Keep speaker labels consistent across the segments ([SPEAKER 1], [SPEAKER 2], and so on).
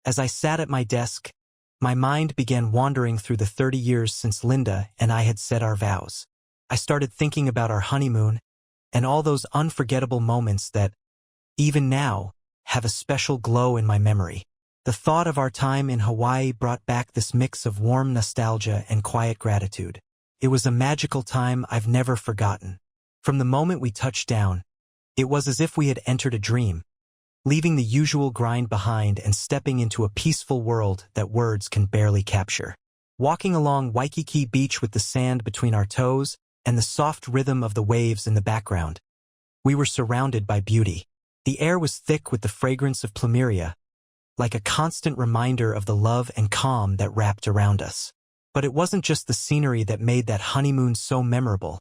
[SPEAKER 1] As I sat at my desk, my mind began wandering through the 30 years since Linda and I had said our vows. I started thinking about our honeymoon and all those unforgettable moments that, even now, have a special glow in my memory. The thought of our time in Hawaii brought back this mix of warm nostalgia and quiet gratitude. It was a magical time I've never forgotten. From the moment we touched down, it was as if we had entered a dream, leaving the usual grind behind and stepping into a peaceful world that words can barely capture. Walking along Waikiki Beach with the sand between our toes and the soft rhythm of the waves in the background, we were surrounded by beauty. The air was thick with the fragrance of plumeria, like a constant reminder of the love and calm that wrapped around us. But it wasn't just the scenery that made that honeymoon so memorable.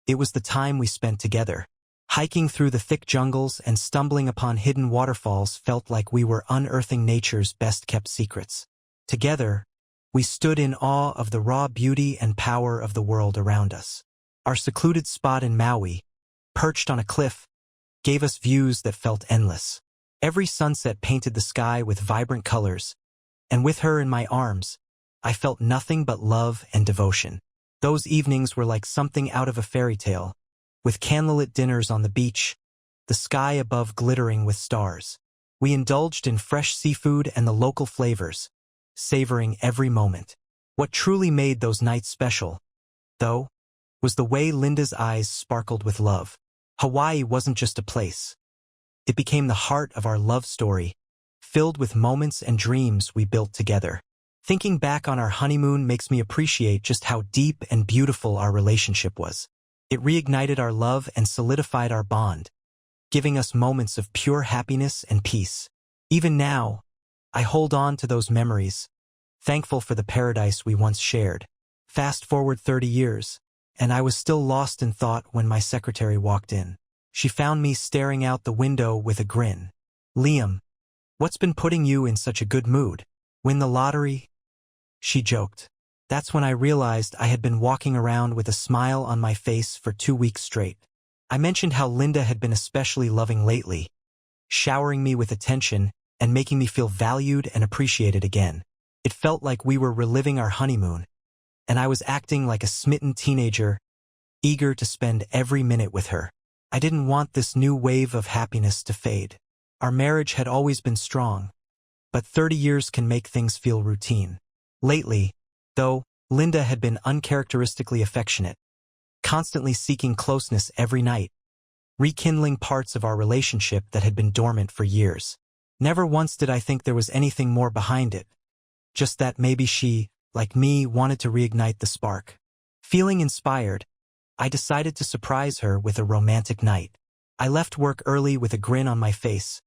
[SPEAKER 1] It was the time we spent together. Hiking through the thick jungles and stumbling upon hidden waterfalls felt like we were unearthing nature's best-kept secrets. Together, we stood in awe of the raw beauty and power of the world around us. Our secluded spot in Maui, perched on a cliff, gave us views that felt endless. Every sunset painted the sky with vibrant colors, and with her in my arms, I felt nothing but love and devotion. Those evenings were like something out of a fairy tale, with candlelit dinners on the beach, the sky above glittering with stars. We indulged in fresh seafood and the local flavors, savoring every moment. What truly made those nights special, though, was the way Linda's eyes sparkled with love. Hawaii wasn't just a place. It became the heart of our love story, filled with moments and dreams we built together. Thinking back on our honeymoon makes me appreciate just how deep and beautiful our relationship was. It reignited our love and solidified our bond, giving us moments of pure happiness and peace. Even now, I hold on to those memories, thankful for the paradise we once shared. Fast forward 30 years, and I was still lost in thought when my secretary walked in. She found me staring out the window with a grin. "Liam, what's been putting you in such a good mood? Win the lottery?" She joked. That's when I realized I had been walking around with a smile on my face for 2 weeks straight. I mentioned how Linda had been especially loving lately, showering me with attention and making me feel valued and appreciated again. It felt like we were reliving our honeymoon, and I was acting like a smitten teenager, eager to spend every minute with her. I didn't want this new wave of happiness to fade. Our marriage had always been strong, but 30 years can make things feel routine. Lately, though, Linda had been uncharacteristically affectionate, constantly seeking closeness every night, rekindling parts of our relationship that had been dormant for years. Never once did I think there was anything more behind it, just that maybe she, like me, wanted to reignite the spark. Feeling inspired, I decided to surprise her with a romantic night. I left work early with a grin on my face,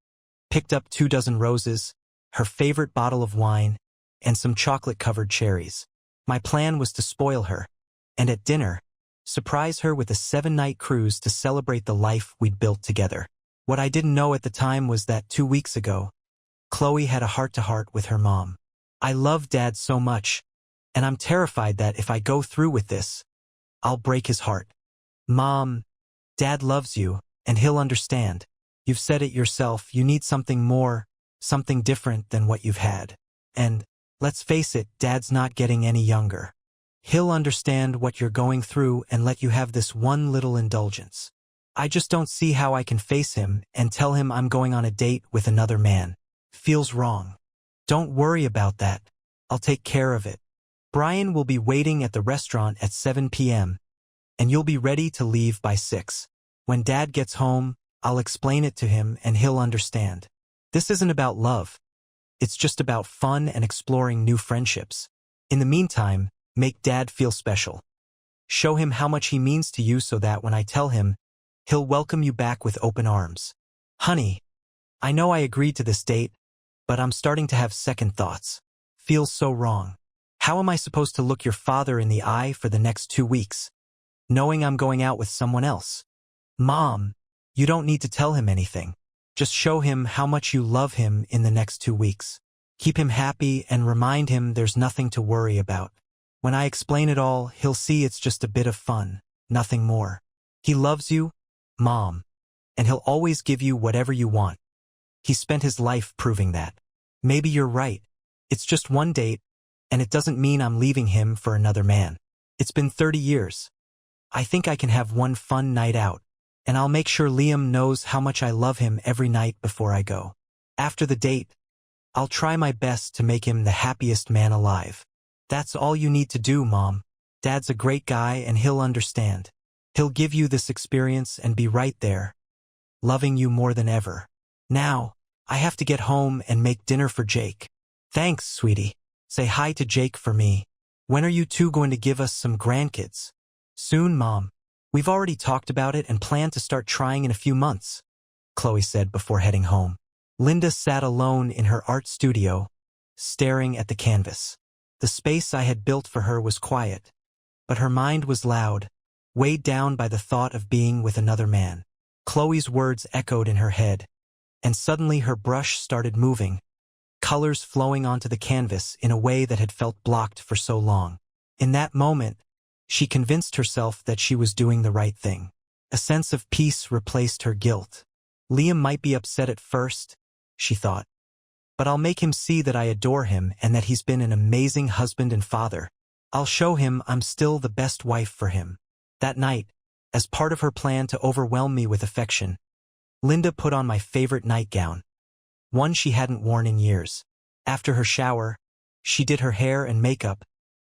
[SPEAKER 1] picked up 2 dozen roses, her favorite bottle of wine, and some chocolate-covered cherries. My plan was to spoil her, and at dinner, surprise her with a 7-night cruise to celebrate the life we'd built together. What I didn't know at the time was that 2 weeks ago, Chloe had a heart-to-heart with her mom. "I love Dad so much, and I'm terrified that if I go through with this, I'll break his heart. Mom, Dad loves you, and he'll understand. You've said it yourself, you need something more, something different than what you've had. And, let's face it, Dad's not getting any younger. He'll understand what you're going through and let you have this one little indulgence. I just don't see how I can face him and tell him I'm going on a date with another man. Feels wrong. Don't worry about that. I'll take care of it. Brian will be waiting at the restaurant at 7 p.m., and you'll be ready to leave by 6. When Dad gets home, I'll explain it to him and he'll understand. This isn't about love. It's just about fun and exploring new friendships. In the meantime, make Dad feel special. Show him how much he means to you so that when I tell him, he'll welcome you back with open arms. Honey, I know I agreed to this date, but I'm starting to have second thoughts. Feels so wrong. How am I supposed to look your father in the eye for the next 2 weeks, knowing I'm going out with someone else? Mom, you don't need to tell him anything. Just show him how much you love him in the next 2 weeks. Keep him happy and remind him there's nothing to worry about. When I explain it all, he'll see it's just a bit of fun, nothing more. He loves you, Mom, and he'll always give you whatever you want. He spent his life proving that. Maybe you're right. It's just one date, and it doesn't mean I'm leaving him for another man. It's been 30 years. I think I can have one fun night out, and I'll make sure Liam knows how much I love him every night before I go. After the date, I'll try my best to make him the happiest man alive. That's all you need to do, Mom. Dad's a great guy and he'll understand. He'll give you this experience and be right there, loving you more than ever. Now, I have to get home and make dinner for Jake. Thanks, sweetie. Say hi to Jake for me. When are you two going to give us some grandkids? Soon, Mom. We've already talked about it and plan to start trying in a few months, Chloe said before heading home. Linda sat alone in her art studio, staring at the canvas. The space I had built for her was quiet, but her mind was loud, weighed down by the thought of being with another man. Chloe's words echoed in her head, and suddenly her brush started moving, colors flowing onto the canvas in a way that had felt blocked for so long. In that moment, she convinced herself that she was doing the right thing. A sense of peace replaced her guilt. Liam might be upset at first, she thought, but I'll make him see that I adore him and that he's been an amazing husband and father. I'll show him I'm still the best wife for him. That night, as part of her plan to overwhelm me with affection, Linda put on my favorite nightgown, one she hadn't worn in years. After her shower, she did her hair and makeup,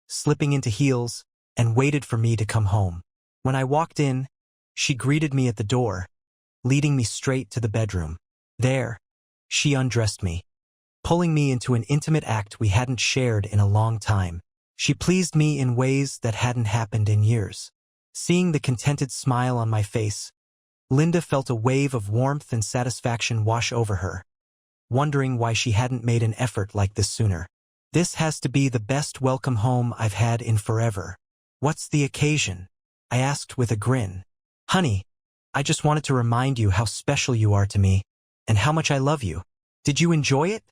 [SPEAKER 1] slipping into heels, and waited for me to come home. When I walked in, she greeted me at the door, leading me straight to the bedroom. There, she undressed me, pulling me into an intimate act we hadn't shared in a long time. She pleased me in ways that hadn't happened in years. Seeing the contented smile on my face, Linda felt a wave of warmth and satisfaction wash over her, wondering why she hadn't made an effort like this sooner. This has to be the best welcome home I've had in forever. What's the occasion? I asked with a grin. Honey, I just wanted to remind you how special you are to me, and how much I love you. Did you enjoy it?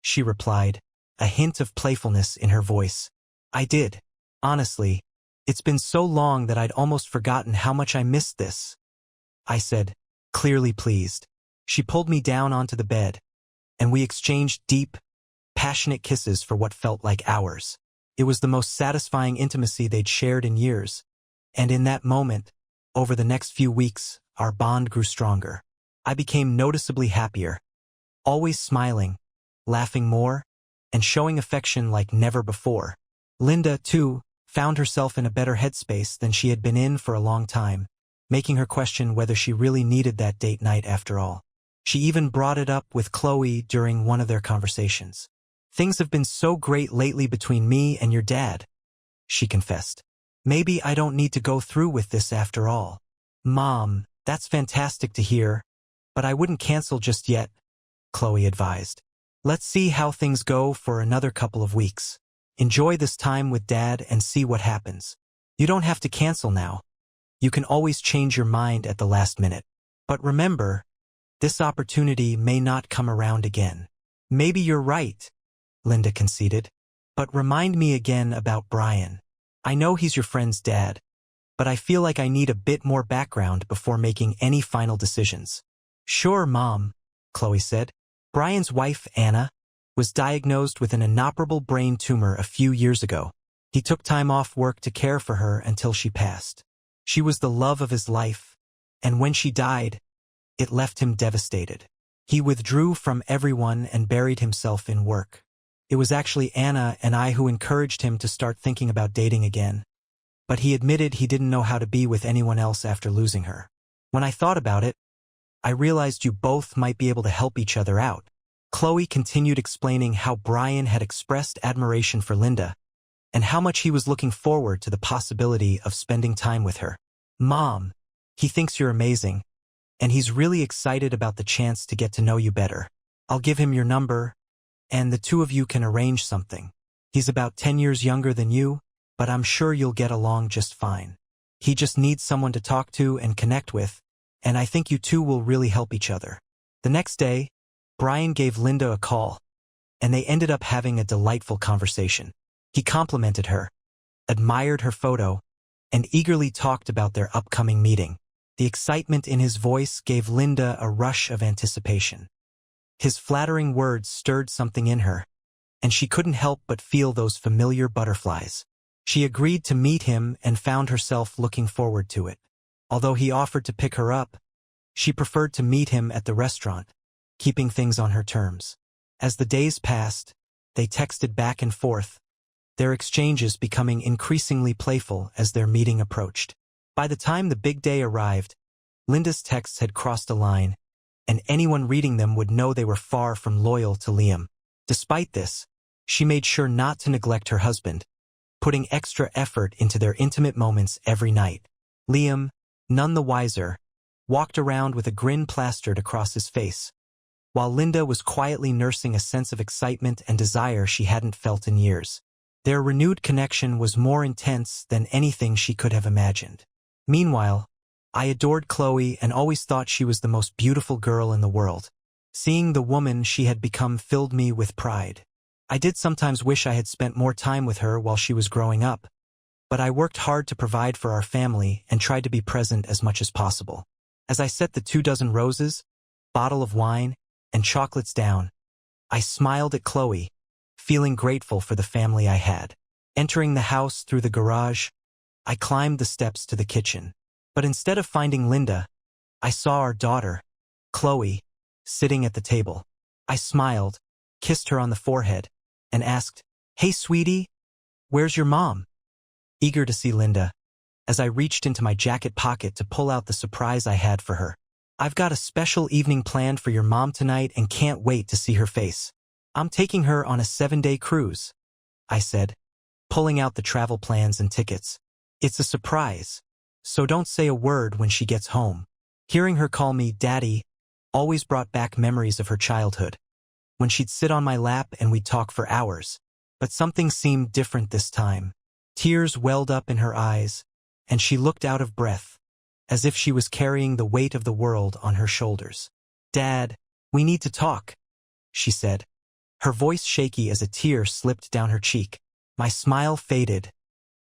[SPEAKER 1] She replied, a hint of playfulness in her voice. I did. Honestly, it's been so long that I'd almost forgotten how much I missed this, I said, clearly pleased. She pulled me down onto the bed, and we exchanged deep, passionate kisses for what felt like hours. It was the most satisfying intimacy they'd shared in years, and in that moment, over the next few weeks, our bond grew stronger. I became noticeably happier, always smiling, laughing more, and showing affection like never before. Linda, too, found herself in a better headspace than she had been in for a long time, making her question whether she really needed that date night after all. She even brought it up with Chloe during one of their conversations. Things have been so great lately between me and your dad, she confessed. Maybe I don't need to go through with this after all. Mom, that's fantastic to hear, but I wouldn't cancel just yet, Chloe advised. Let's see how things go for another couple of weeks. Enjoy this time with Dad and see what happens. You don't have to cancel now. You can always change your mind at the last minute. But remember, this opportunity may not come around again. Maybe you're right, Linda conceded. But remind me again about Brian. I know he's your friend's dad, but I feel like I need a bit more background before making any final decisions. Sure, Mom, Chloe said. Brian's wife, Anna, was diagnosed with an inoperable brain tumor a few years ago. He took time off work to care for her until she passed. She was the love of his life, and when she died, it left him devastated. He withdrew from everyone and buried himself in work. It was actually Anna and I who encouraged him to start thinking about dating again, but he admitted he didn't know how to be with anyone else after losing her. When I thought about it, I realized you both might be able to help each other out. Chloe continued explaining how Brian had expressed admiration for Linda, and how much he was looking forward to the possibility of spending time with her. Mom, he thinks you're amazing, and he's really excited about the chance to get to know you better. I'll give him your number, and the two of you can arrange something. He's about 10 years younger than you, but I'm sure you'll get along just fine. He just needs someone to talk to and connect with, and I think you two will really help each other. The next day, Brian gave Linda a call, and they ended up having a delightful conversation. He complimented her, admired her photo, and eagerly talked about their upcoming meeting. The excitement in his voice gave Linda a rush of anticipation. His flattering words stirred something in her, and she couldn't help but feel those familiar butterflies. She agreed to meet him and found herself looking forward to it. Although he offered to pick her up, she preferred to meet him at the restaurant, keeping things on her terms. As the days passed, they texted back and forth, their exchanges becoming increasingly playful as their meeting approached. By the time the big day arrived, Linda's texts had crossed a line, and anyone reading them would know they were far from loyal to Liam. Despite this, she made sure not to neglect her husband, putting extra effort into their intimate moments every night. Liam, none the wiser, walked around with a grin plastered across his face, while Linda was quietly nursing a sense of excitement and desire she hadn't felt in years. Their renewed connection was more intense than anything she could have imagined. Meanwhile, I adored Chloe and always thought she was the most beautiful girl in the world. Seeing the woman she had become filled me with pride. I did sometimes wish I had spent more time with her while she was growing up, but I worked hard to provide for our family and tried to be present as much as possible. As I set the 24 roses, bottle of wine, and chocolates down, I smiled at Chloe, feeling grateful for the family I had. Entering the house through the garage, I climbed the steps to the kitchen. But instead of finding Linda, I saw our daughter, Chloe, sitting at the table. I smiled, kissed her on the forehead, and asked, "Hey, sweetie, where's your mom?" Eager to see Linda, as I reached into my jacket pocket to pull out the surprise I had for her. "I've got a special evening planned for your mom tonight and can't wait to see her face. I'm taking her on a 7-day cruise," I said, pulling out the travel plans and tickets. "It's a surprise, so don't say a word when she gets home." Hearing her call me Daddy always brought back memories of her childhood, when she'd sit on my lap and we'd talk for hours. But something seemed different this time. Tears welled up in her eyes, and she looked out of breath, as if she was carrying the weight of the world on her shoulders. "Dad, we need to talk," she said, her voice shaky as a tear slipped down her cheek. My smile faded,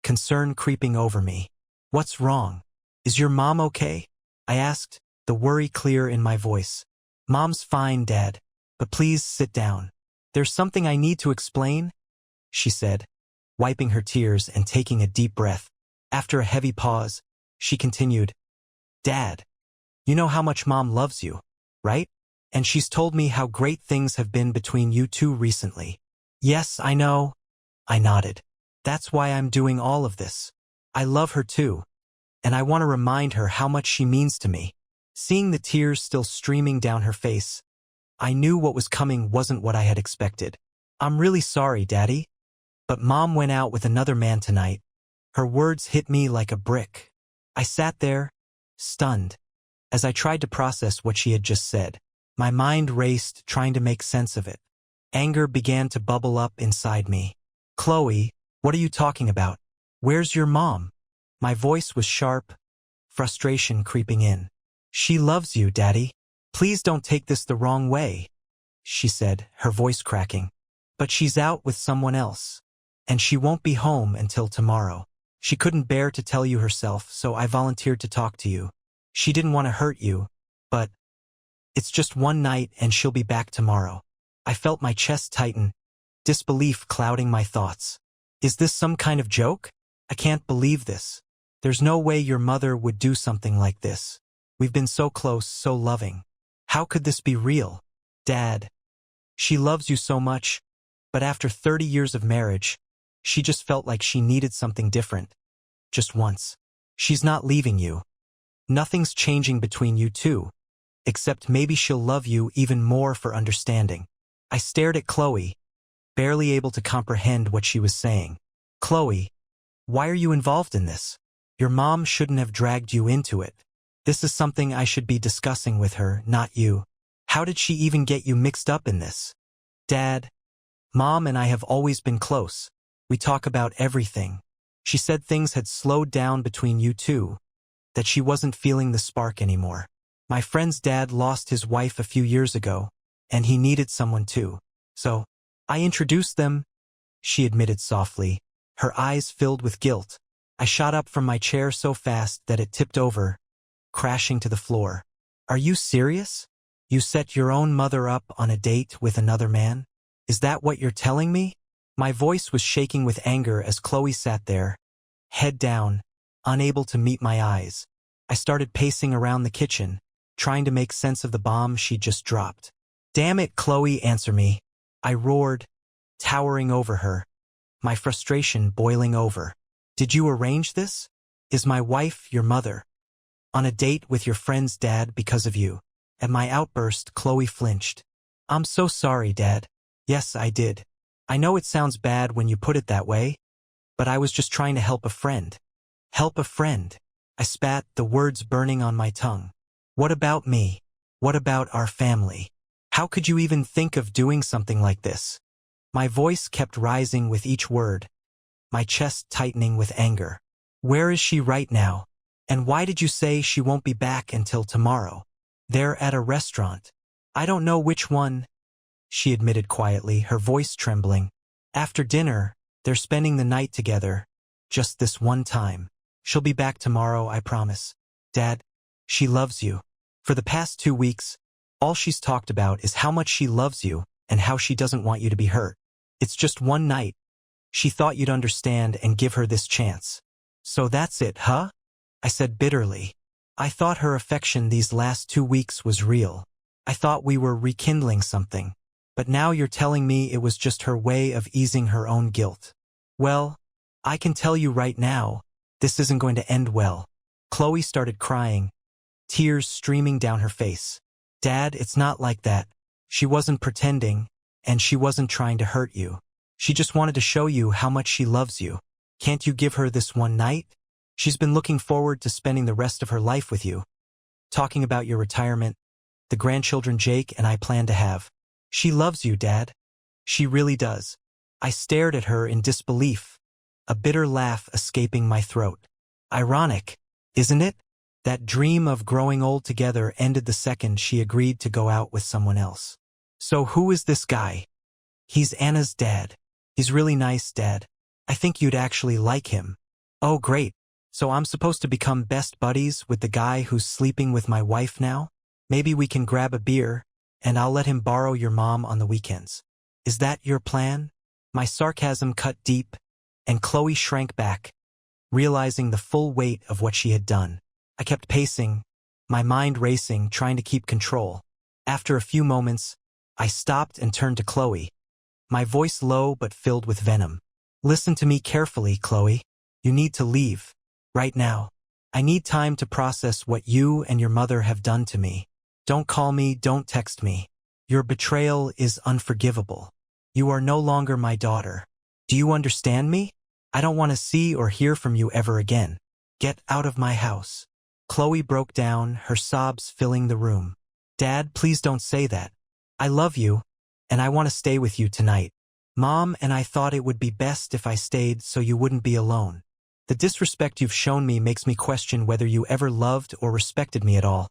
[SPEAKER 1] concern creeping over me. "What's wrong? Is your mom okay?" I asked, the worry clear in my voice. "Mom's fine, Dad, but please sit down. There's something I need to explain," she said, wiping her tears and taking a deep breath. After a heavy pause, she continued, "Dad, you know how much Mom loves you, right? And she's told me how great things have been between you two recently." "Yes, I know," I nodded. "That's why I'm doing all of this. I love her too, and I want to remind her how much she means to me." Seeing the tears still streaming down her face, I knew what was coming wasn't what I had expected. "I'm really sorry, Daddy, but Mom went out with another man tonight." Her words hit me like a brick. I sat there, stunned, as I tried to process what she had just said. My mind raced, trying to make sense of it. Anger began to bubble up inside me. "Chloe, what are you talking about? Where's your mom?" My voice was sharp, frustration creeping in. "She loves you, Daddy. Please don't take this the wrong way," she said, her voice cracking. "But she's out with someone else, and she won't be home until tomorrow. She couldn't bear to tell you herself, so I volunteered to talk to you. She didn't want to hurt you, but it's just one night and she'll be back tomorrow." I felt my chest tighten, disbelief clouding my thoughts. "Is this some kind of joke? I can't believe this. There's no way your mother would do something like this. We've been so close, so loving. How could this be real? Dad, she loves you so much, but after 30 years of marriage, she just felt like she needed something different. Just once. She's not leaving you. Nothing's changing between you two, except maybe she'll love you even more for understanding." I stared at Chloe, barely able to comprehend what she was saying. "Chloe, why are you involved in this? Your mom shouldn't have dragged you into it. This is something I should be discussing with her, not you. How did she even get you mixed up in this?" "Dad, Mom and I have always been close. We talk about everything. She said things had slowed down between you two, that she wasn't feeling the spark anymore. My friend's dad lost his wife a few years ago, and he needed someone too. So, I introduced them," she admitted softly, her eyes filled with guilt. I shot up from my chair so fast that it tipped over, crashing to the floor. "Are you serious? You set your own mother up on a date with another man? Is that what you're telling me? My voice was shaking with anger as Chloe sat there, head down, unable to meet my eyes. I started pacing around the kitchen, trying to make sense of the bomb she'd just dropped. Damn it, Chloe, answer me. I roared, towering over her, my frustration boiling over. Did you arrange this? Is my wife your mother? On a date with your friend's dad because of you? At my outburst, Chloe flinched. I'm so sorry, Dad. Yes, I did. I know it sounds bad when you put it that way, but I was just trying to help a friend. Help a friend. I spat, the words burning on my tongue. What about me? What about our family? How could you even think of doing something like this? My voice kept rising with each word, my chest tightening with anger. Where is she right now? And why did you say she won't be back until tomorrow? They're at a restaurant. I don't know which one, she admitted quietly, her voice trembling. After dinner, they're spending the night together, just this one time. She'll be back tomorrow, I promise. Dad, she loves you. For the past 2 weeks, all she's talked about is how much she loves you and how she doesn't want you to be hurt. It's just one night. She thought you'd understand and give her this chance. So that's it, huh? I said bitterly. I thought her affection these last 2 weeks was real. I thought we were rekindling something. But now you're telling me it was just her way of easing her own guilt. Well, I can tell you right now, this isn't going to end well. Chloe started crying, tears streaming down her face. Dad, it's not like that. She wasn't pretending, and she wasn't trying to hurt you. She just wanted to show you how much she loves you. Can't you give her this one night? She's been looking forward to spending the rest of her life with you. Talking about your retirement, the grandchildren Jake and I plan to have. She loves you, Dad. She really does. I stared at her in disbelief, a bitter laugh escaping my throat. Ironic, isn't it? That dream of growing old together ended the second she agreed to go out with someone else. So who is this guy? He's Anna's dad. He's really nice, Dad. I think you'd actually like him. Oh, great. So I'm supposed to become best buddies with the guy who's sleeping with my wife now? Maybe we can grab a beer, and I'll let him borrow your mom on the weekends. Is that your plan? My sarcasm cut deep, and Chloe shrank back, realizing the full weight of what she had done. I kept pacing, my mind racing, trying to keep control. After a few moments, I stopped and turned to Chloe, my voice low but filled with venom. Listen to me carefully, Chloe. You need to leave. Right now. I need time to process what you and your mother have done to me. Don't call me, don't text me. Your betrayal is unforgivable. You are no longer my daughter. Do you understand me? I don't want to see or hear from you ever again. Get out of my house. Chloe broke down, her sobs filling the room. Dad, please don't say that. I love you, and I want to stay with you tonight. Mom and I thought it would be best if I stayed so you wouldn't be alone. The disrespect you've shown me makes me question whether you ever loved or respected me at all.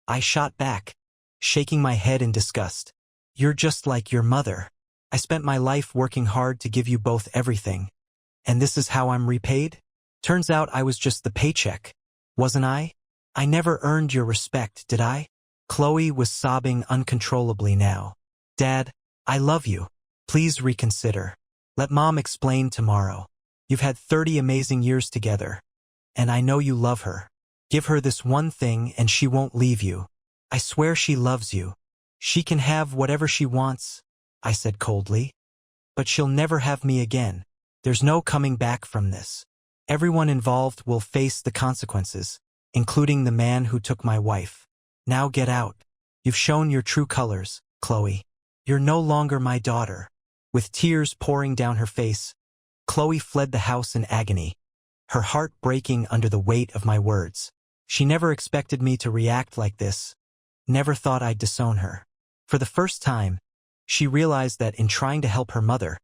[SPEAKER 1] I shot back, shaking my head in disgust. You're just like your mother. I spent my life working hard to give you both everything. And this is how I'm repaid? Turns out I was just the paycheck, wasn't I? I never earned your respect, did I? Chloe was sobbing uncontrollably now. Dad, I love you. Please reconsider. Let Mom explain tomorrow. You've had 30 amazing years together, and I know you love her. Give her this one thing and she won't leave you. I swear she loves you. She can have whatever she wants, I said coldly. But she'll never have me again. There's no coming back from this. Everyone involved will face the consequences, including the man who took my wife. Now get out. You've shown your true colors, Chloe. You're no longer my daughter. With tears pouring down her face, Chloe fled the house in agony, her heart breaking under the weight of my words. She never expected me to react like this, never thought I'd disown her. For the first time, she realized that in trying to help her mother,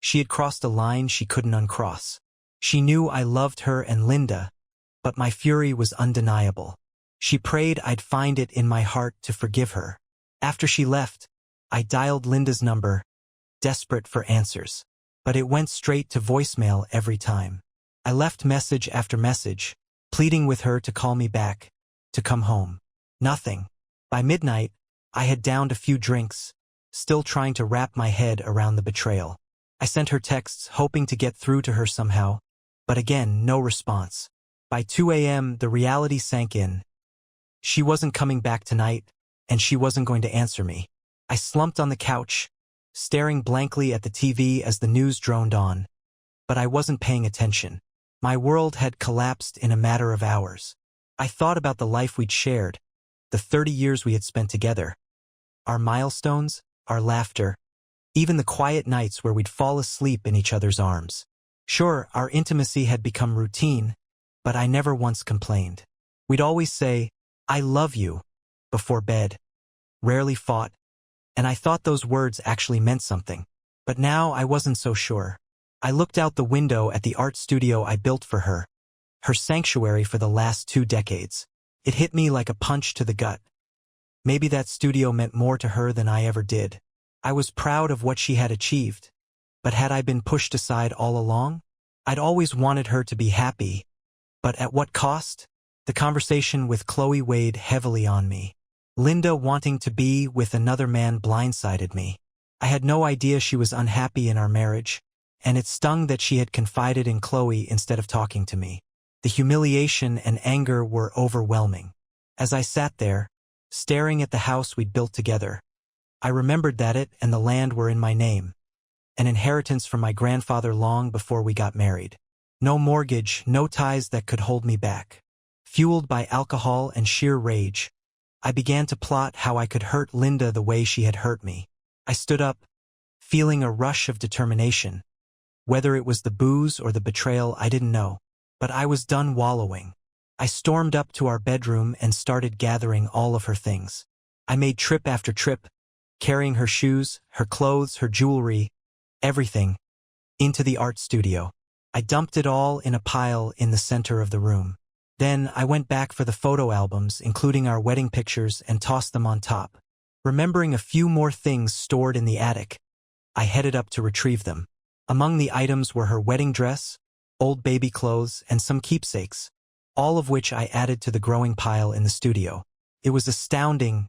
[SPEAKER 1] she had crossed a line she couldn't uncross. She knew I loved her and Linda, but my fury was undeniable. She prayed I'd find it in my heart to forgive her. After she left, I dialed Linda's number, desperate for answers. But it went straight to voicemail every time. I left message after message, pleading with her to call me back, to come home. Nothing. By midnight, I had downed a few drinks, still trying to wrap my head around the betrayal. I sent her texts, hoping to get through to her somehow, but again, no response. By 2 a.m., the reality sank in. She wasn't coming back tonight, and she wasn't going to answer me. I slumped on the couch, staring blankly at the TV as the news droned on. But I wasn't paying attention. My world had collapsed in a matter of hours. I thought about the life we'd shared, the 30 years we had spent together. Our milestones, our laughter, even the quiet nights where we'd fall asleep in each other's arms. Sure, our intimacy had become routine, but I never once complained. We'd always say, "I love you," before bed, rarely fought, and I thought those words actually meant something. But now I wasn't so sure. I looked out the window at the art studio I built for her, her sanctuary for the last 2 decades. It hit me like a punch to the gut. Maybe that studio meant more to her than I ever did. I was proud of what she had achieved, but had I been pushed aside all along? I'd always wanted her to be happy, but at what cost? The conversation with Chloe weighed heavily on me. Linda wanting to be with another man blindsided me. I had no idea she was unhappy in our marriage, and it stung that she had confided in Chloe instead of talking to me. The humiliation and anger were overwhelming. As I sat there, staring at the house we'd built together, I remembered that it and the land were in my name, an inheritance from my grandfather long before we got married. No mortgage, no ties that could hold me back. Fueled by alcohol and sheer rage, I began to plot how I could hurt Linda the way she had hurt me. I stood up, feeling a rush of determination. Whether it was the booze or the betrayal, I didn't know. But I was done wallowing. I stormed up to our bedroom and started gathering all of her things. I made trip after trip, carrying her shoes, her clothes, her jewelry, everything, into the art studio. I dumped it all in a pile in the center of the room. Then I went back for the photo albums, including our wedding pictures, and tossed them on top. Remembering a few more things stored in the attic, I headed up to retrieve them. Among the items were her wedding dress, old baby clothes, and some keepsakes, all of which I added to the growing pile in the studio. It was astounding,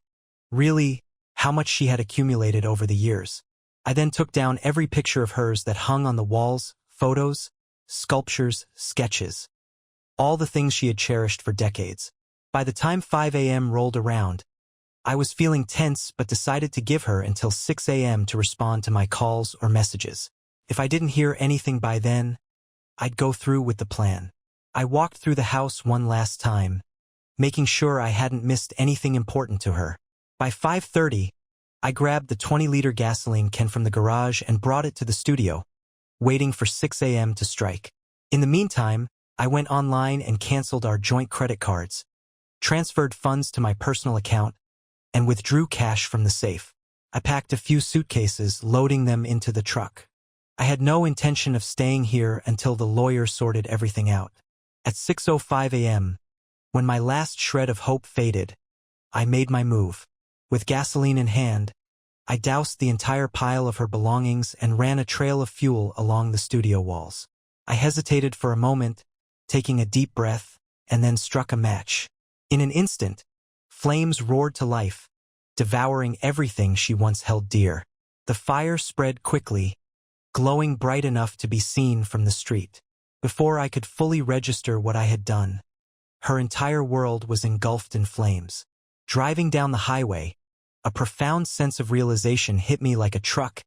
[SPEAKER 1] really, how much she had accumulated over the years. I then took down every picture of hers that hung on the walls, photos, sculptures, sketches. All the things she had cherished for decades. By the time 5 a.m. rolled around, I was feeling tense but decided to give her until 6 a.m. to respond to my calls or messages. If I didn't hear anything by then, I'd go through with the plan. I walked through the house one last time, making sure I hadn't missed anything important to her. By 5:30, I grabbed the 20-liter gasoline can from the garage and brought it to the studio, waiting for 6 a.m. to strike. In the meantime, I went online and canceled our joint credit cards, transferred funds to my personal account, and withdrew cash from the safe. I packed a few suitcases, loading them into the truck. I had no intention of staying here until the lawyer sorted everything out. At 6:05 a.m., when my last shred of hope faded, I made my move. With gasoline in hand, I doused the entire pile of her belongings and ran a trail of fuel along the studio walls. I hesitated for a moment, taking a deep breath, and then struck a match. In an instant, flames roared to life, devouring everything she once held dear. The fire spread quickly, glowing bright enough to be seen from the street. Before I could fully register what I had done, her entire world was engulfed in flames. Driving down the highway, a profound sense of realization hit me like a truck,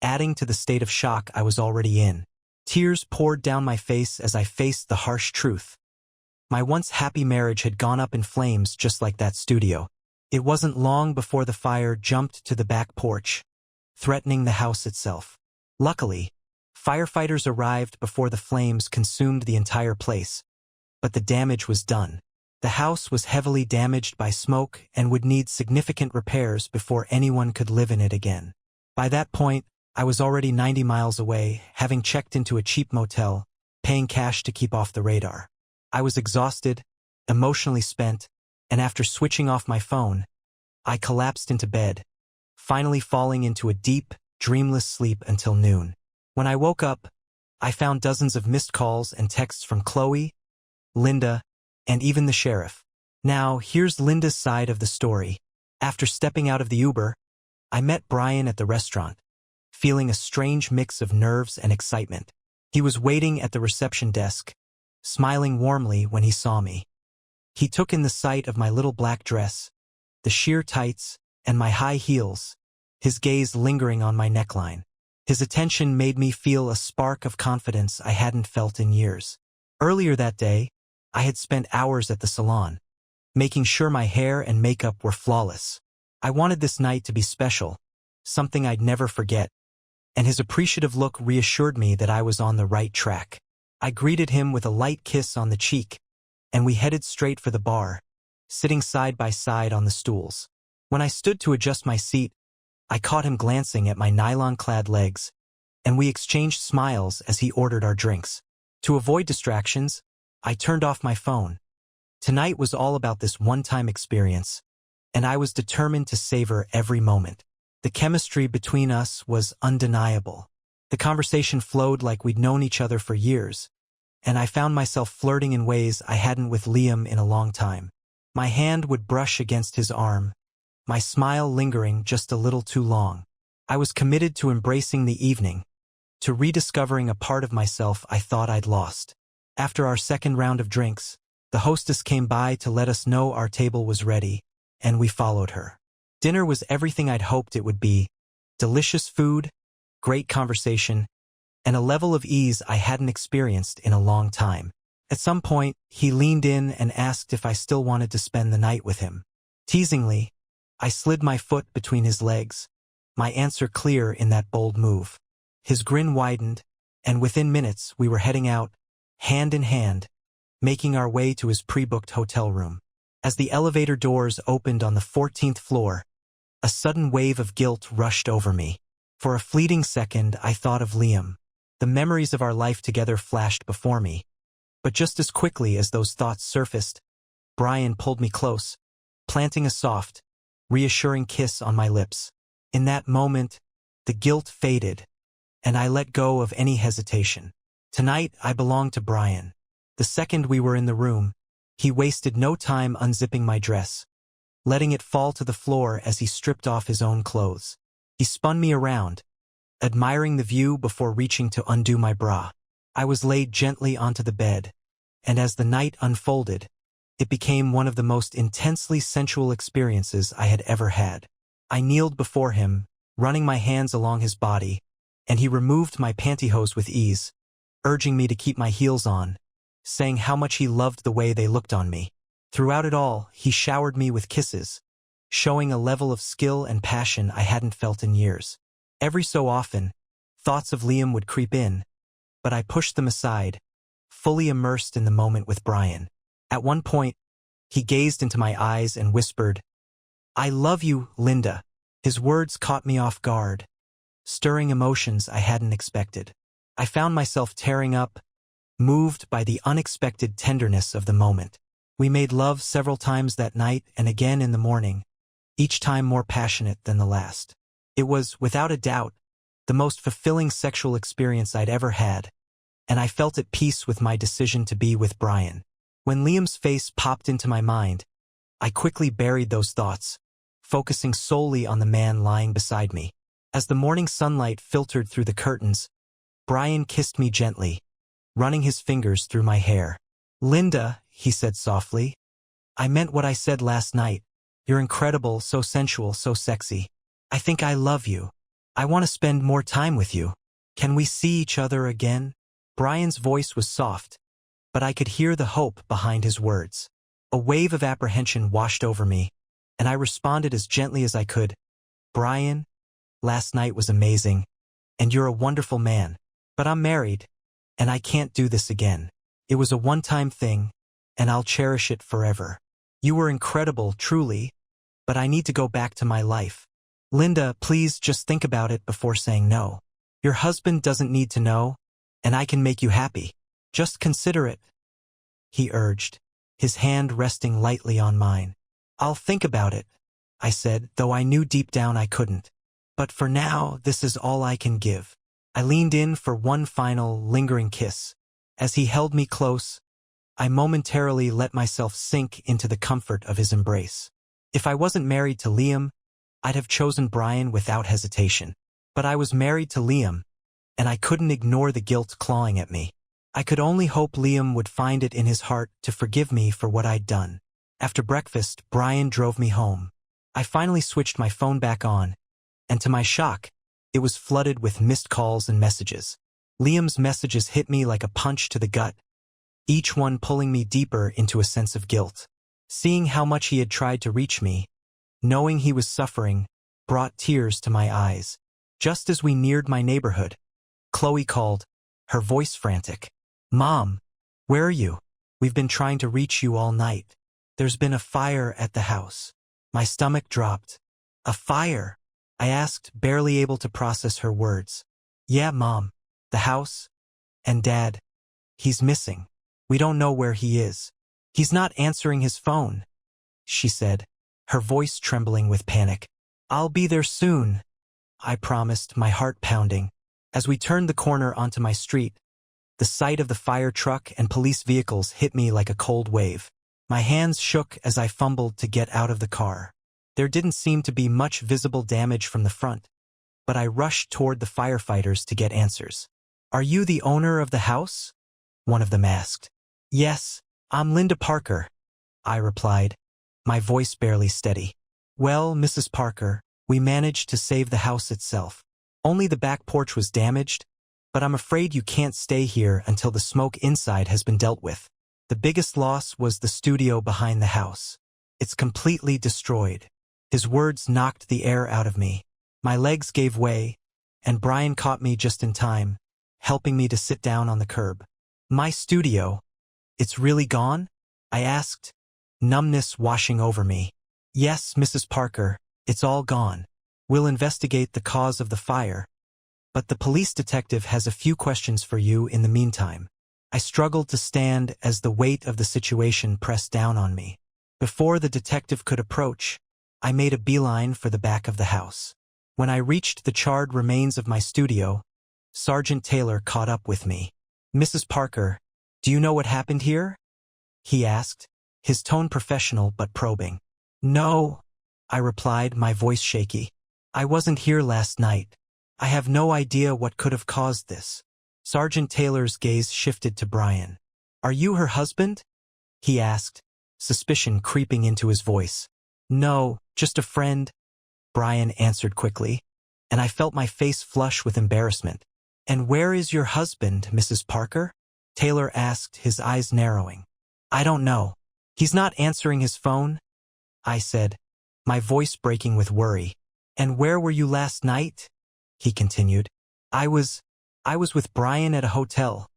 [SPEAKER 1] adding to the state of shock I was already in. Tears poured down my face as I faced the harsh truth. My once happy marriage had gone up in flames just like that studio. It wasn't long before the fire jumped to the back porch, threatening the house itself. Luckily, firefighters arrived before the flames consumed the entire place, but the damage was done. The house was heavily damaged by smoke and would need significant repairs before anyone could live in it again. By that point, I was already 90 miles away, having checked into a cheap motel, paying cash to keep off the radar. I was exhausted, emotionally spent, and after switching off my phone, I collapsed into bed, finally falling into a deep, dreamless sleep until noon. When I woke up, I found dozens of missed calls and texts from Chloe, Linda, and even the sheriff. Now, here's Linda's side of the story. After stepping out of the Uber, I met Brian at the restaurant, feeling a strange mix of nerves and excitement. He was waiting at the reception desk, smiling warmly when he saw me. He took in the sight of my little black dress, the sheer tights, and my high heels, his gaze lingering on my neckline. His attention made me feel a spark of confidence I hadn't felt in years. Earlier that day, I had spent hours at the salon, making sure my hair and makeup were flawless. I wanted this night to be special, something I'd never forget, and his appreciative look reassured me that I was on the right track. I greeted him with a light kiss on the cheek, and we headed straight for the bar, sitting side by side on the stools. When I stood to adjust my seat, I caught him glancing at my nylon-clad legs, and we exchanged smiles as he ordered our drinks. To avoid distractions, I turned off my phone. Tonight was all about this one-time experience, and I was determined to savor every moment. The chemistry between us was undeniable. The conversation flowed like we'd known each other for years, and I found myself flirting in ways I hadn't with Liam in a long time. My hand would brush against his arm, my smile lingering just a little too long. I was committed to embracing the evening, to rediscovering a part of myself I thought I'd lost. After our second round of drinks, the hostess came by to let us know our table was ready, and we followed her. Dinner was everything I'd hoped it would be: delicious food, great conversation, and a level of ease I hadn't experienced in a long time. At some point, he leaned in and asked if I still wanted to spend the night with him. Teasingly, I slid my foot between his legs, my answer clear in that bold move. His grin widened, and within minutes we were heading out, hand in hand, making our way to his pre-booked hotel room. As the elevator doors opened on the 14th floor, a sudden wave of guilt rushed over me. For a fleeting second, I thought of Liam. The memories of our life together flashed before me. But just as quickly as those thoughts surfaced, Brian pulled me close, planting a soft, reassuring kiss on my lips. In that moment, the guilt faded, and I let go of any hesitation. Tonight, I belonged to Brian. The second we were in the room, he wasted no time unzipping my dress, letting it fall to the floor as he stripped off his own clothes. He spun me around, admiring the view before reaching to undo my bra. I was laid gently onto the bed, and as the night unfolded, it became one of the most intensely sensual experiences I had ever had. I kneeled before him, running my hands along his body, and he removed my pantyhose with ease, urging me to keep my heels on, saying how much he loved the way they looked on me. Throughout it all, he showered me with kisses, showing a level of skill and passion I hadn't felt in years. Every so often, thoughts of Liam would creep in, but I pushed them aside, fully immersed in the moment with Brian. At one point, he gazed into my eyes and whispered, "I love you, Linda." His words caught me off guard, stirring emotions I hadn't expected. I found myself tearing up, moved by the unexpected tenderness of the moment. We made love several times that night and again in the morning, each time more passionate than the last. It was, without a doubt, the most fulfilling sexual experience I'd ever had, and I felt at peace with my decision to be with Brian. When Liam's face popped into my mind, I quickly buried those thoughts, focusing solely on the man lying beside me. As the morning sunlight filtered through the curtains, Brian kissed me gently, running his fingers through my hair. "Linda," he said softly, "I meant what I said last night. You're incredible, so sensual, so sexy. I think I love you. I want to spend more time with you. Can we see each other again?" Brian's voice was soft, but I could hear the hope behind his words. A wave of apprehension washed over me, and I responded as gently as I could. "Brian, last night was amazing, and you're a wonderful man, but I'm married, and I can't do this again. It was a one-time thing, and I'll cherish it forever. You were incredible, truly, but I need to go back to my life. Linda, please just think about it before saying no. Your husband doesn't need to know, and I can make you happy. Just consider it," he urged, his hand resting lightly on mine. "I'll think about it," I said, though I knew deep down I couldn't. "But for now, this is all I can give." I leaned in for one final, lingering kiss. As he held me close, I momentarily let myself sink into the comfort of his embrace. If I wasn't married to Liam, I'd have chosen Brian without hesitation. But I was married to Liam, and I couldn't ignore the guilt clawing at me. I could only hope Liam would find it in his heart to forgive me for what I'd done. After breakfast, Brian drove me home. I finally switched my phone back on, and to my shock, it was flooded with missed calls and messages. Liam's messages hit me like a punch to the gut, each one pulling me deeper into a sense of guilt. Seeing how much he had tried to reach me, knowing he was suffering, brought tears to my eyes. Just as we neared my neighborhood, Chloe called, her voice frantic. "Mom, where are you? We've been trying to reach you all night. There's been a fire at the house." My stomach dropped. "A fire?" I asked, barely able to process her words. "Yeah, Mom. The house. And Dad. He's missing. We don't know where he is. He's not answering his phone," she said, her voice trembling with panic. "I'll be there soon," I promised, my heart pounding. As we turned the corner onto my street, the sight of the fire truck and police vehicles hit me like a cold wave. My hands shook as I fumbled to get out of the car. There didn't seem to be much visible damage from the front, but I rushed toward the firefighters to get answers. "Are you the owner of the house?" one of them asked. "Yes, I'm Linda Parker," I replied, my voice barely steady. "Well, Mrs. Parker, we managed to save the house itself. Only the back porch was damaged, but I'm afraid you can't stay here until the smoke inside has been dealt with. The biggest loss was the studio behind the house. It's completely destroyed." His words knocked the air out of me. My legs gave way, and Brian caught me just in time, helping me to sit down on the curb. "My studio, it's really gone?" I asked, numbness washing over me. "Yes, Mrs. Parker, it's all gone. We'll investigate the cause of the fire, but the police detective has a few questions for you in the meantime." I struggled to stand as the weight of the situation pressed down on me. Before the detective could approach, I made a beeline for the back of the house. When I reached the charred remains of my studio, Sergeant Taylor caught up with me. "Mrs. Parker, do you know what happened here?" he asked, his tone professional but probing. "No," I replied, my voice shaky. "I wasn't here last night. I have no idea what could have caused this." Sergeant Taylor's gaze shifted to Brian. "Are you her husband?" he asked, suspicion creeping into his voice. "No, just a friend," Brian answered quickly, and I felt my face flush with embarrassment. "And where is your husband, Mrs. Parker?" Taylor asked, his eyes narrowing. "I don't know. He's not answering his phone," I said, my voice breaking with worry. "And where were you last night?" he continued. I was with Brian at a hotel,"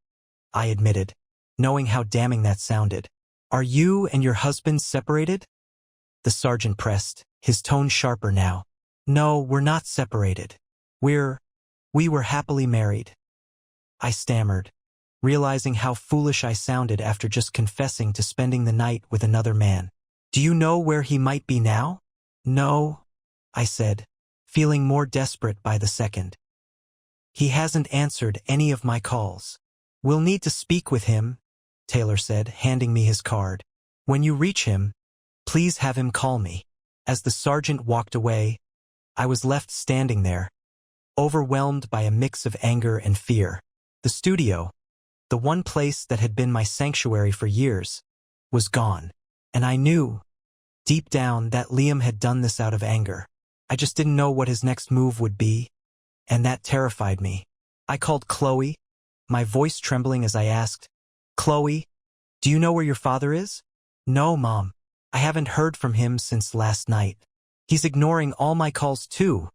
[SPEAKER 1] I admitted, knowing how damning that sounded. "Are you and your husband separated?" the sergeant pressed, his tone sharper now. "No, we're not separated. We were happily married," I stammered, realizing how foolish I sounded after just confessing to spending the night with another man. "Do you know where he might be now?" "No," I said, feeling more desperate by the second. "He hasn't answered any of my calls." "We'll need to speak with him," Taylor said, handing me his card. "When you reach him, please have him call me." As the sergeant walked away, I was left standing there, overwhelmed by a mix of anger and fear. The studio, the one place that had been my sanctuary for years, was gone. And I knew, deep down, that Liam had done this out of anger. I just didn't know what his next move would be, and that terrified me. I called Chloe, my voice trembling as I asked, "Chloe, do you know where your father is?" "No, Mom. I haven't heard from him since last night. He's ignoring all my calls too,"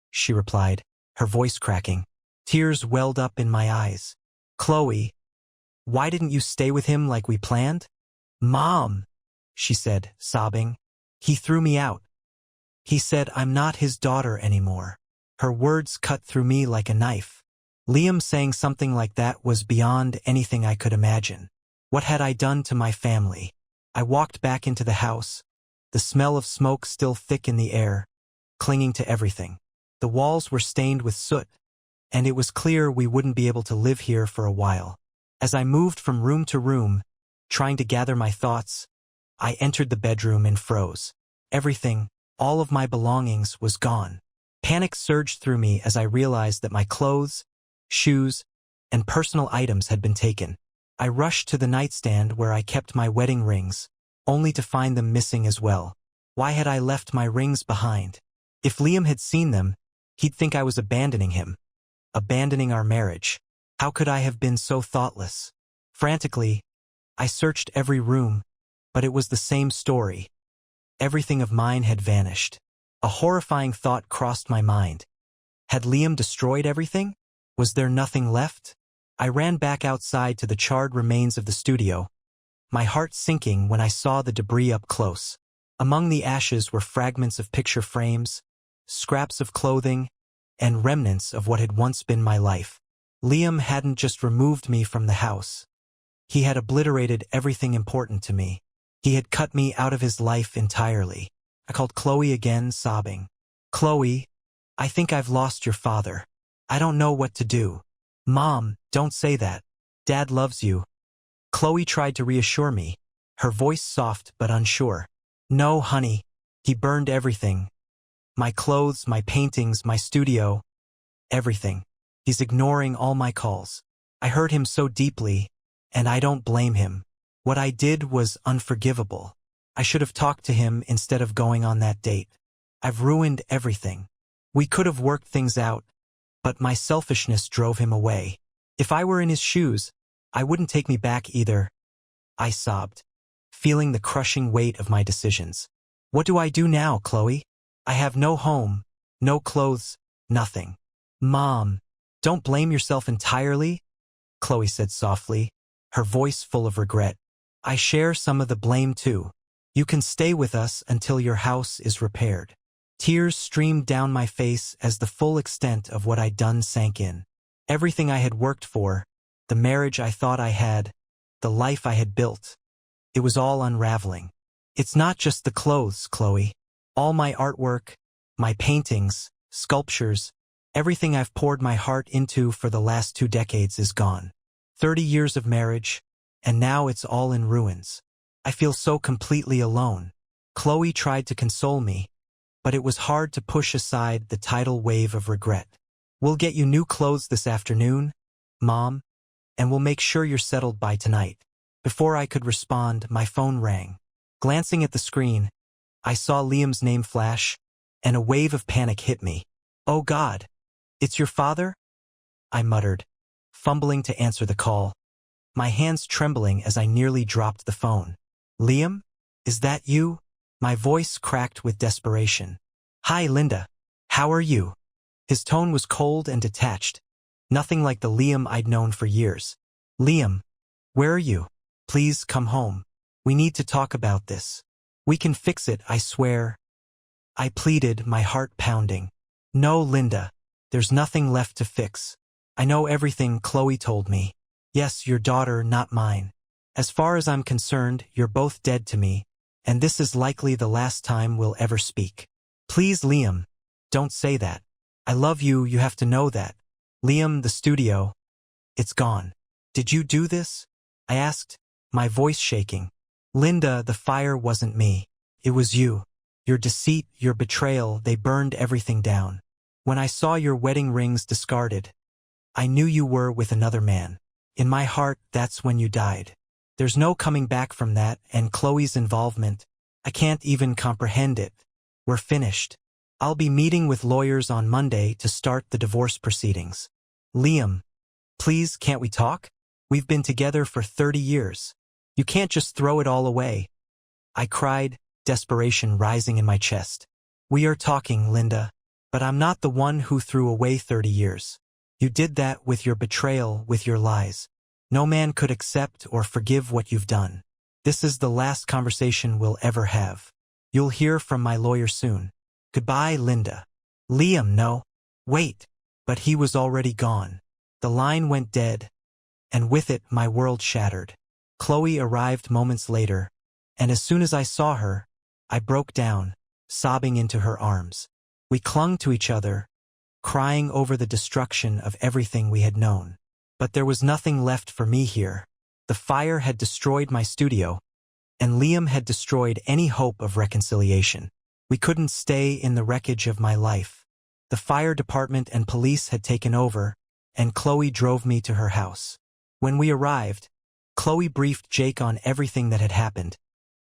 [SPEAKER 1] she replied, her voice cracking. Tears welled up in my eyes. "Chloe, why didn't you stay with him like we planned?" "Mom," she said, sobbing, "he threw me out. He said I'm not his daughter anymore." Her words cut through me like a knife. Liam saying something like that was beyond anything I could imagine. What had I done to my family? I walked back into the house, the smell of smoke still thick in the air, clinging to everything. The walls were stained with soot, and it was clear we wouldn't be able to live here for a while. As I moved from room to room, trying to gather my thoughts, I entered the bedroom and froze. Everything, all of my belongings, was gone. Panic surged through me as I realized that my clothes, shoes, and personal items had been taken. I rushed to the nightstand where I kept my wedding rings, only to find them missing as well. Why had I left my rings behind? If Liam had seen them, he'd think I was abandoning him, abandoning our marriage. How could I have been so thoughtless? Frantically, I searched every room, but it was the same story. Everything of mine had vanished. A horrifying thought crossed my mind. Had Liam destroyed everything? Was there nothing left? I ran back outside to the charred remains of the studio, my heart sinking when I saw the debris up close. Among the ashes were fragments of picture frames, scraps of clothing, and remnants of what had once been my life. Liam hadn't just removed me from the house. He had obliterated everything important to me. He had cut me out of his life entirely. I called Chloe again, sobbing. "Chloe, I think I've lost your father. I don't know what to do." "Mom, don't say that. Dad loves you." Chloe tried to reassure me, her voice soft but unsure. "No, honey. He burned everything. My clothes, my paintings, my studio, everything. He's ignoring all my calls. I hurt him so deeply, and I don't blame him. What I did was unforgivable. I should have talked to him instead of going on that date. I've ruined everything. We could have worked things out, but my selfishness drove him away. If I were in his shoes, I wouldn't take me back either." I sobbed, feeling the crushing weight of my decisions. "What do I do now, Chloe? I have no home, no clothes, nothing." "Mom, don't blame yourself entirely," Chloe said softly, her voice full of regret. "I share some of the blame too. You can stay with us until your house is repaired." Tears streamed down my face as the full extent of what I'd done sank in. Everything I had worked for, the marriage I thought I had, the life I had built, it was all unraveling. "It's not just the clothes, Chloe. All my artwork, my paintings, sculptures, everything I've poured my heart into for the last 2 decades is gone. 30 years of marriage, and now it's all in ruins. I feel so completely alone." Chloe tried to console me, but it was hard to push aside the tidal wave of regret. "We'll get you new clothes this afternoon, Mom, and we'll make sure you're settled by tonight." Before I could respond, my phone rang. Glancing at the screen, I saw Liam's name flash, and a wave of panic hit me. "Oh God, it's your father?" I muttered, fumbling to answer the call, my hands trembling as I nearly dropped the phone. "Liam, is that you?" My voice cracked with desperation. "Hi, Linda. How are you?" His tone was cold and detached, nothing like the Liam I'd known for years. "Liam, where are you? Please come home. We need to talk about this. We can fix it, I swear." I pleaded, my heart pounding. "No, Linda. There's nothing left to fix. I know everything Chloe told me. Yes, your daughter, not mine. As far as I'm concerned, you're both dead to me, and this is likely the last time we'll ever speak. Please, Liam, don't say that. I love you, you have to know that. Liam, the studio, it's gone." "Did you do this?" I asked, my voice shaking. "Linda, the fire wasn't me. It was you. Your deceit, your betrayal, they burned everything down. When I saw your wedding rings discarded, I knew you were with another man. In my heart, that's when you died. There's no coming back from that, and Chloe's involvement, I can't even comprehend it. We're finished. I'll be meeting with lawyers on Monday to start the divorce proceedings. Liam, please, can't we talk? We've been together for 30 years. You can't just throw it all away." I cried, desperation rising in my chest. "We are talking, Linda, but I'm not the one who threw away 30 years. You did that with your betrayal, with your lies. No man could accept or forgive what you've done. This is the last conversation we'll ever have. You'll hear from my lawyer soon. Goodbye, Linda." "Liam, no. Wait." But he was already gone. The line went dead, and with it my world shattered. Chloe arrived moments later, and as soon as I saw her, I broke down, sobbing into her arms. We clung to each other, crying over the destruction of everything we had known. But there was nothing left for me here. The fire had destroyed my studio, and Liam had destroyed any hope of reconciliation. We couldn't stay in the wreckage of my life. The fire department and police had taken over, and Chloe drove me to her house. When we arrived, Chloe briefed Jake on everything that had happened,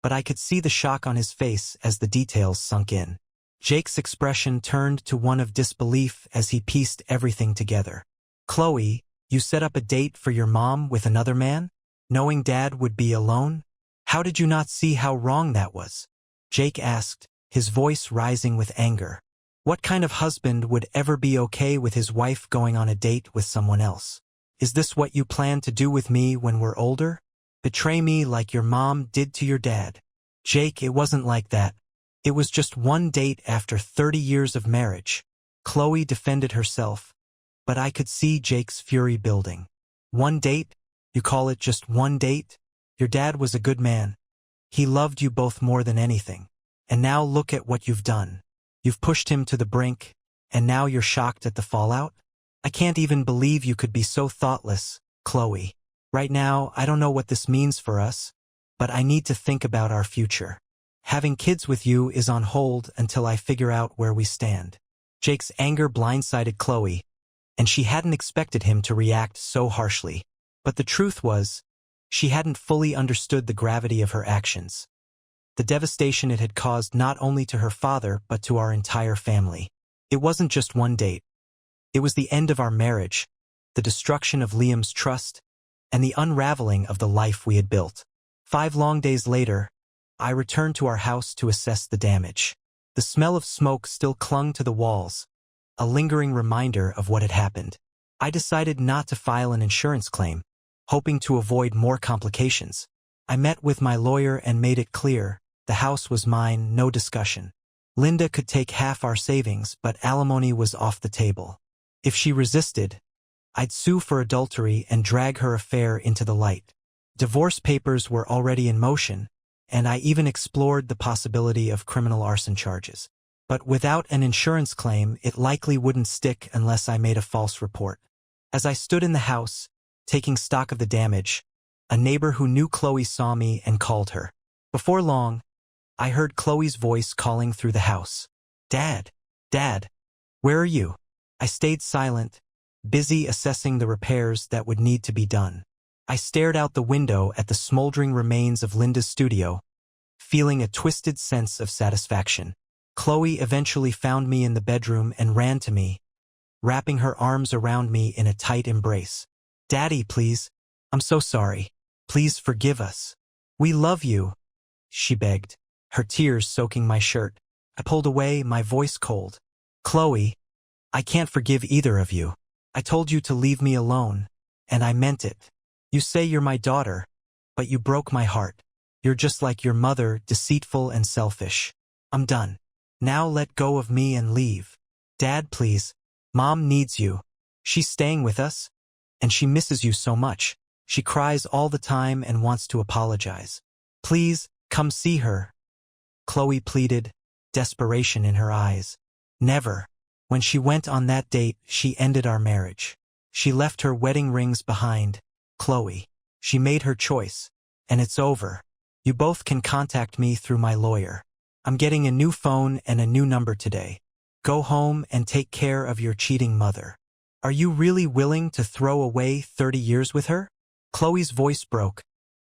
[SPEAKER 1] but I could see the shock on his face as the details sunk in. Jake's expression turned to one of disbelief as he pieced everything together. "Chloe, you set up a date for your mom with another man? Knowing Dad would be alone? How did you not see how wrong that was?" Jake asked, his voice rising with anger. "What kind of husband would ever be okay with his wife going on a date with someone else? Is this what you plan to do with me when we're older? Betray me like your mom did to your dad?" "Jake, it wasn't like that. It was just one date after 30 years of marriage." Chloe defended herself, but I could see Jake's fury building. "One date? You call it just one date? Your dad was a good man. He loved you both more than anything. And now look at what you've done. You've pushed him to the brink, and now you're shocked at the fallout? I can't even believe you could be so thoughtless, Chloe. Right now, I don't know what this means for us, but I need to think about our future. Having kids with you is on hold until I figure out where we stand." Jake's anger blindsided Chloe, and she hadn't expected him to react so harshly. But the truth was, she hadn't fully understood the gravity of her actions. The devastation it had caused not only to her father but to our entire family. It wasn't just one date. It was the end of our marriage, the destruction of Liam's trust, and the unraveling of the life we had built. 5 long days later, I returned to our house to assess the damage. The smell of smoke still clung to the walls, a lingering reminder of what had happened. I decided not to file an insurance claim, hoping to avoid more complications. I met with my lawyer and made it clear, the house was mine, no discussion. Linda could take half our savings, but alimony was off the table. If she resisted, I'd sue for adultery and drag her affair into the light. Divorce papers were already in motion, and I even explored the possibility of criminal arson charges. But without an insurance claim, it likely wouldn't stick unless I made a false report. As I stood in the house, taking stock of the damage, a neighbor who knew Chloe saw me and called her. Before long, I heard Chloe's voice calling through the house. "Dad, Dad, where are you?" I stayed silent, busy assessing the repairs that would need to be done. I stared out the window at the smoldering remains of Linda's studio, feeling a twisted sense of satisfaction. Chloe eventually found me in the bedroom and ran to me, wrapping her arms around me in a tight embrace. "Daddy, please. I'm so sorry. Please forgive us. We love you," she begged, her tears soaking my shirt. I pulled away, my voice cold. "Chloe, I can't forgive either of you. I told you to leave me alone, and I meant it. You say you're my daughter, but you broke my heart. You're just like your mother, deceitful and selfish. I'm done. Now let go of me and leave. Dad, please. Mom needs you. She's staying with us, and she misses you so much. She cries all the time and wants to apologize. Please, come see her." Chloe pleaded, desperation in her eyes. "Never. When she went on that date, she ended our marriage. She left her wedding rings behind. Chloe. She made her choice, and it's over. You both can contact me through my lawyer. I'm getting a new phone and a new number today. Go home and take care of your cheating mother. Are you really willing to throw away 30 years with her?" Chloe's voice broke,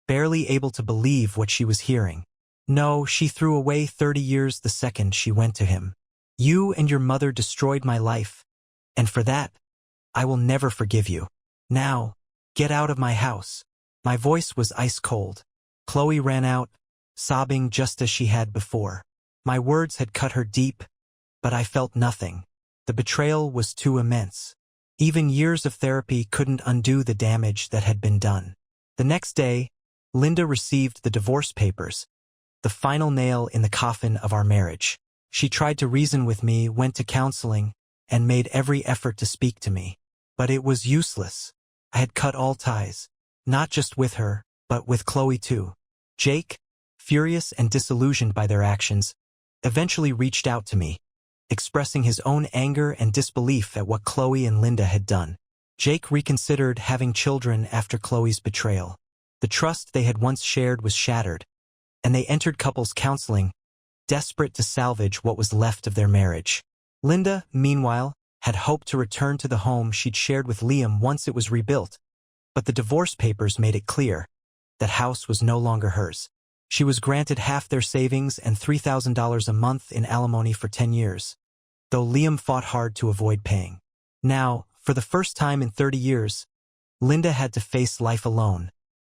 [SPEAKER 1] barely able to believe what she was hearing. "No, she threw away 30 years the second she went to him. You and your mother destroyed my life, and for that, I will never forgive you. Now, get out of my house." My voice was ice cold. Chloe ran out, sobbing just as she had before. My words had cut her deep, but I felt nothing. The betrayal was too immense. Even years of therapy couldn't undo the damage that had been done. The next day, Linda received the divorce papers, the final nail in the coffin of our marriage. She tried to reason with me, went to counseling, and made every effort to speak to me. But it was useless. I had cut all ties, not just with her, but with Chloe too. Jake, furious and disillusioned by their actions, eventually reached out to me, expressing his own anger and disbelief at what Chloe and Linda had done. Jake reconsidered having children after Chloe's betrayal. The trust they had once shared was shattered, and they entered couples counseling, desperate to salvage what was left of their marriage. Linda, meanwhile, had hoped to return to the home she'd shared with Liam once it was rebuilt, but the divorce papers made it clear that house was no longer hers. She was granted half their savings and $3,000 a month in alimony for 10 years, though Liam fought hard to avoid paying. Now, for the first time in 30 years, Linda had to face life alone,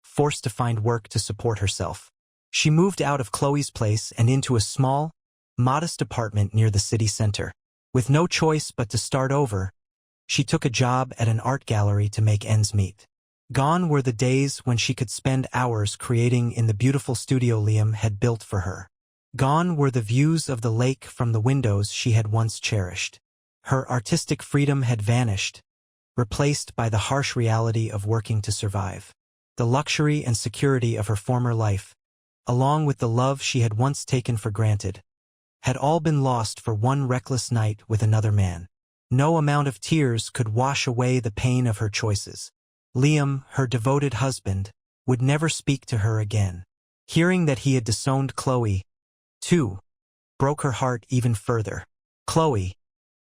[SPEAKER 1] forced to find work to support herself. She moved out of Chloe's place and into a small, modest apartment near the city center. With no choice but to start over, she took a job at an art gallery to make ends meet. Gone were the days when she could spend hours creating in the beautiful studio Liam had built for her. Gone were the views of the lake from the windows she had once cherished. Her artistic freedom had vanished, replaced by the harsh reality of working to survive. The luxury and security of her former life, along with the love she had once taken for granted, had all been lost for one reckless night with another man. No amount of tears could wash away the pain of her choices. Liam, her devoted husband, would never speak to her again. Hearing that he had disowned Chloe, too, broke her heart even further. Chloe,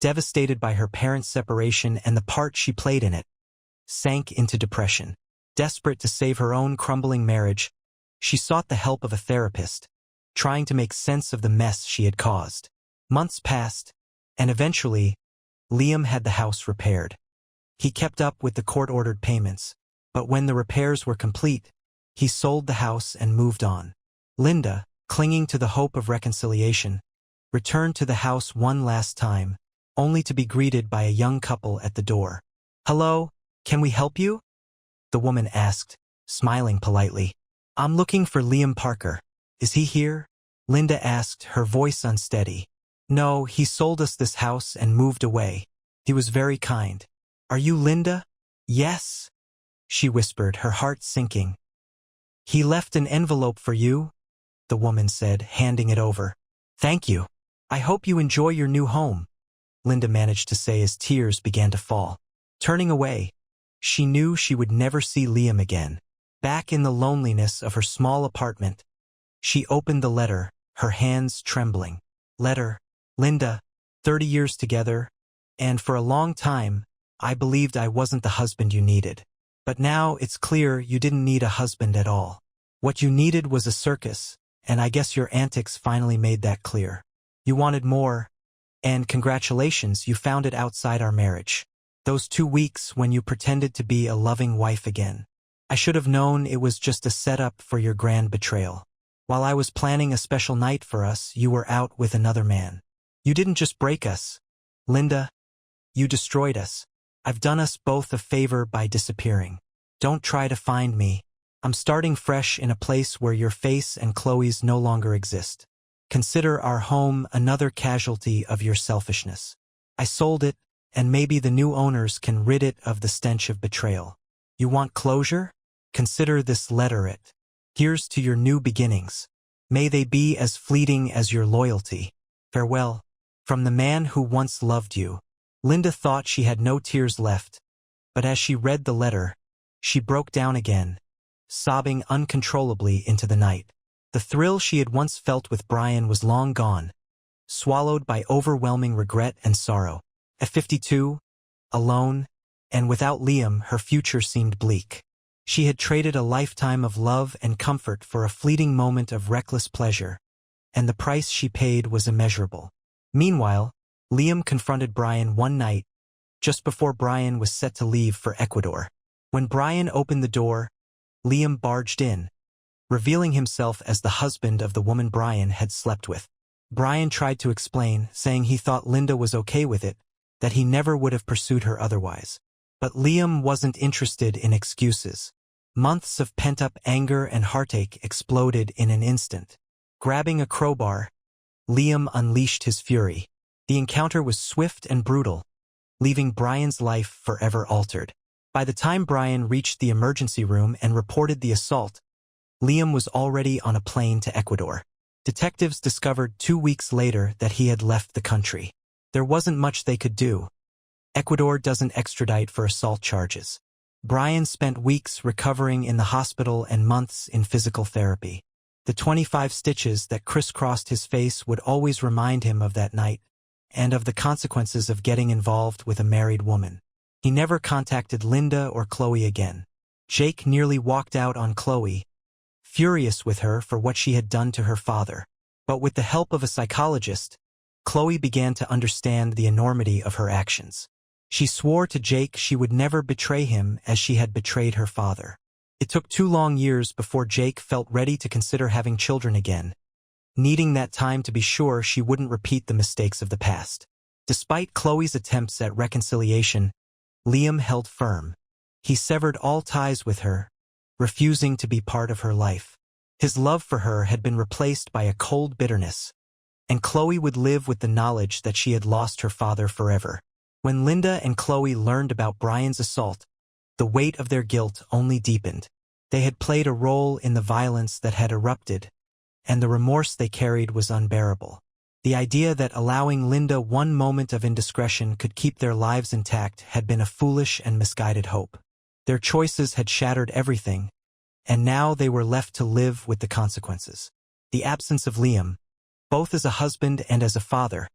[SPEAKER 1] devastated by her parents' separation and the part she played in it, sank into depression. Desperate to save her own crumbling marriage, she sought the help of a therapist, trying to make sense of the mess she had caused. Months passed, and eventually, Liam had the house repaired. He kept up with the court-ordered payments, but when the repairs were complete, he sold the house and moved on. Linda, clinging to the hope of reconciliation, returned to the house one last time, only to be greeted by a young couple at the door. "Hello, can we help you?" the woman asked, smiling politely. "I'm looking for Liam Parker. Is he here?" Linda asked, her voice unsteady. "No, he sold us this house and moved away. He was very kind." "Are you Linda?" "Yes," she whispered, her heart sinking. "He left an envelope for you," the woman said, handing it over. "Thank you. I hope you enjoy your new home," Linda managed to say as tears began to fall. Turning away, she knew she would never see Liam again. Back in the loneliness of her small apartment, she opened the letter, her hands trembling. Letter, Linda, 30 years together, and for a long time, I believed I wasn't the husband you needed. But now it's clear you didn't need a husband at all. What you needed was a circus, and I guess your antics finally made that clear. You wanted more, and congratulations, you found it outside our marriage. Those 2 weeks when you pretended to be a loving wife again. I should have known it was just a setup for your grand betrayal. While I was planning a special night for us, you were out with another man. You didn't just break us, Linda. You destroyed us. I've done us both a favor by disappearing. Don't try to find me. I'm starting fresh in a place where your face and Chloe's no longer exist. Consider our home another casualty of your selfishness. I sold it, and maybe the new owners can rid it of the stench of betrayal. You want closure? Consider this letter it. Here's to your new beginnings. May they be as fleeting as your loyalty. Farewell. From the man who once loved you. Linda thought she had no tears left, but as she read the letter, she broke down again, sobbing uncontrollably into the night. The thrill she had once felt with Brian was long gone, swallowed by overwhelming regret and sorrow. At 52, alone, and without Liam, her future seemed bleak. She had traded a lifetime of love and comfort for a fleeting moment of reckless pleasure, and the price she paid was immeasurable. Meanwhile, Liam confronted Brian one night, just before Brian was set to leave for Ecuador. When Brian opened the door, Liam barged in, revealing himself as the husband of the woman Brian had slept with. Brian tried to explain, saying he thought Linda was okay with it, that he never would have pursued her otherwise. But Liam wasn't interested in excuses. Months of pent-up anger and heartache exploded in an instant. Grabbing a crowbar, Liam unleashed his fury. The encounter was swift and brutal, leaving Brian's life forever altered. By the time Brian reached the emergency room and reported the assault, Liam was already on a plane to Ecuador. Detectives discovered 2 weeks later that he had left the country. There wasn't much they could do. Ecuador doesn't extradite for assault charges. Brian spent weeks recovering in the hospital and months in physical therapy. The 25 stitches that crisscrossed his face would always remind him of that night and of the consequences of getting involved with a married woman. He never contacted Linda or Chloe again. Jake nearly walked out on Chloe, furious with her for what she had done to her father. But with the help of a psychologist, Chloe began to understand the enormity of her actions. She swore to Jake she would never betray him as she had betrayed her father. It took 2 long years before Jake felt ready to consider having children again, needing that time to be sure she wouldn't repeat the mistakes of the past. Despite Chloe's attempts at reconciliation, Liam held firm. He severed all ties with her, refusing to be part of her life. His love for her had been replaced by a cold bitterness, and Chloe would live with the knowledge that she had lost her father forever. When Linda and Chloe learned about Brian's assault, the weight of their guilt only deepened. They had played a role in the violence that had erupted, and the remorse they carried was unbearable. The idea that allowing Linda one moment of indiscretion could keep their lives intact had been a foolish and misguided hope. Their choices had shattered everything, and now they were left to live with the consequences. The absence of Liam, both as a husband and as a father,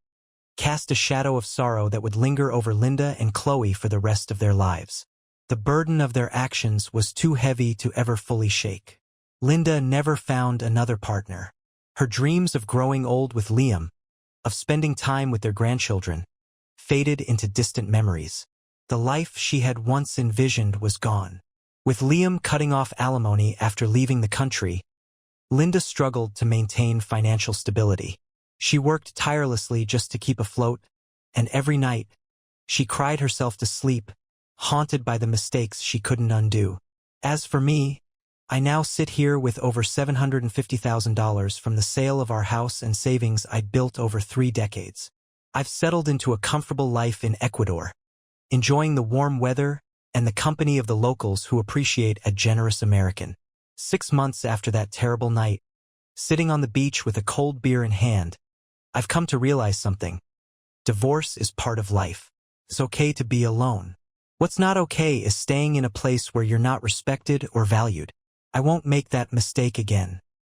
[SPEAKER 1] cast a shadow of sorrow that would linger over Linda and Chloe for the rest of their lives. The burden of their actions was too heavy to ever fully shake. Linda never found another partner. Her dreams of growing old with Liam, of spending time with their grandchildren, faded into distant memories. The life she had once envisioned was gone. With Liam cutting off alimony after leaving the country, Linda struggled to maintain financial stability. She worked tirelessly just to keep afloat, and every night, she cried herself to sleep, haunted by the mistakes she couldn't undo. As for me, I now sit here with over $750,000 from the sale of our house and savings I'd built over 3 decades. I've settled into a comfortable life in Ecuador, enjoying the warm weather and the company of the locals who appreciate a generous American. 6 months after that terrible night, sitting on the beach with a cold beer in hand, I've come to realize something. Divorce is part of life. It's okay to be alone. What's not okay is staying in a place where you're not respected or valued. I won't make that mistake again.